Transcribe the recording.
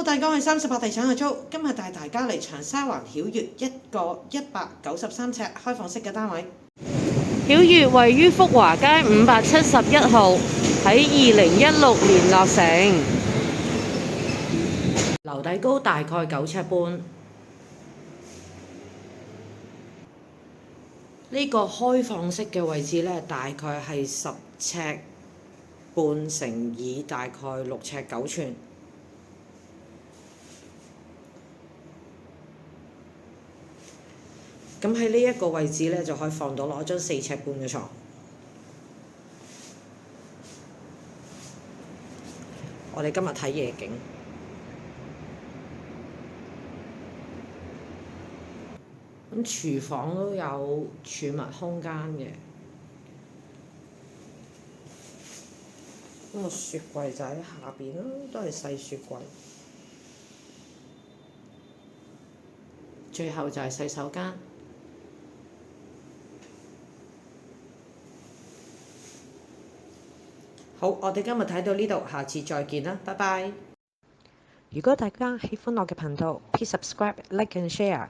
Hello，大家好，我係38地產嘅租，今日帶大家嚟長沙灣曉悅一個193尺開放式嘅單位。曉悅位於福華街571號，喺2016年落成，樓底高大概9尺半。呢個開放式嘅位置呢，大概係10尺半乘以大概6尺9寸。咁喺呢一個位置呢，就可以放到落一張4尺半嘅床。我哋今日睇夜景。咁廚房都有儲物空間嘅。咁個雪櫃就喺下邊啦，都係細雪櫃。最後就係洗手間。好，我哋今日睇到呢度，下次再見啦，拜拜。如果大家喜歡我嘅頻道，please subscribe、like and share。